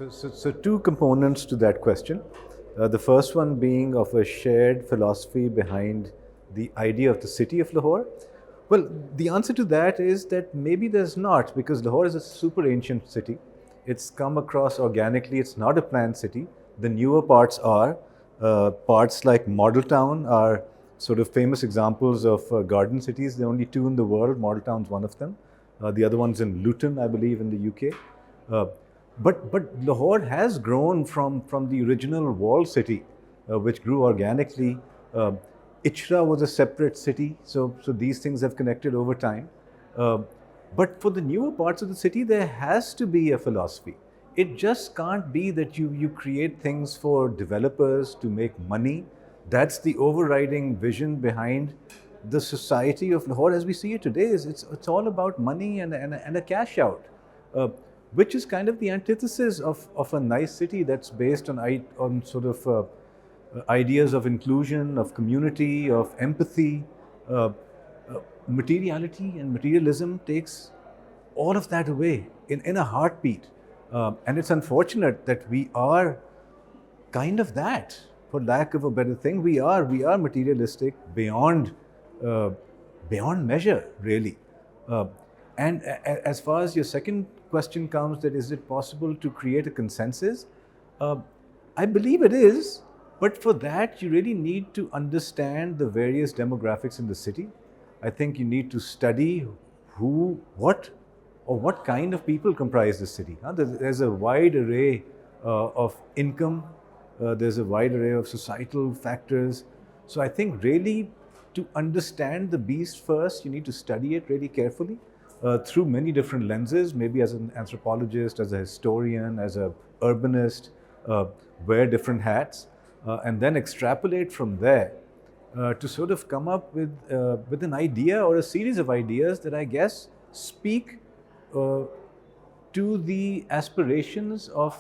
So two components to that question. The first one being of a shared philosophy behind the idea of the city of Lahore. Well, the answer to that is that maybe there's not, because Lahore is a super ancient city. It's come across organically, it's not a planned city. The newer parts are. Parts like Model Town are sort of famous examples of garden cities. There are only two in the world. Model Town's one of them. The other one's in Luton, I believe, in the UK. Uh, but Lahore has grown from the original walled city, which grew organically. Uh, Ichra was a separate city, so these things have connected over time. Uh, but for the newer parts of the city, there has to be a philosophy. It just can't be that you create things for developers to make money. That's the overriding vision behind the society of Lahore as we see it today. It's all about money and a cash out. Which is kind of the antithesis of a nice city that's based on sort of ideas of inclusion, of community, of empathy. Materiality and materialism takes all of that away in a heartbeat. And it's unfortunate that we are kind of that, for lack of a better thing. We are materialistic beyond measure, really. And as far as your second question comes, that is it possible to create a consensus? I believe it is, but for that you really need to understand the various demographics in the city. I think you need to study what kind of people comprise the city. There's a wide array of income, there's a wide array of societal factors. So I think really to understand the beast first, you need to study it really carefully. Through many different lenses, maybe as an anthropologist, as a historian, as an urbanist, wear different hats, and then extrapolate from there to sort of come up with an idea or a series of ideas that I guess speak to the aspirations of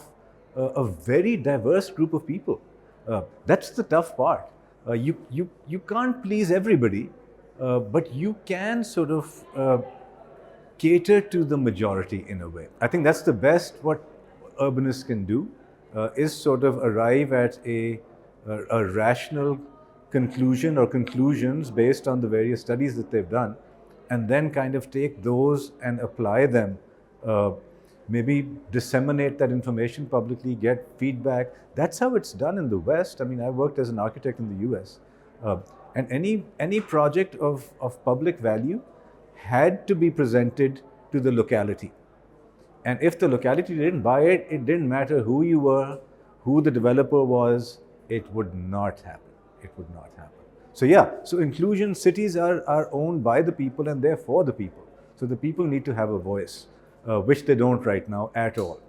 a very diverse group of people. That's the tough part. You can't please everybody, but you can sort of cater to the majority in a way. I think that's the best what urbanists can do, is sort of arrive at a rational conclusion or conclusions based on the various studies that they've done, and then kind of take those and apply them, maybe disseminate that information publicly, get feedback. That's how it's done in the West. I mean, I worked as an architect in the US, and any project of public value had to be presented to the locality. And if the locality didn't buy it, it didn't matter who you were, who the developer was, it would not happen. It would not happen. So yeah, so inclusion cities are owned by the people and they're for the people. So the people need to have a voice, which they don't right now at all.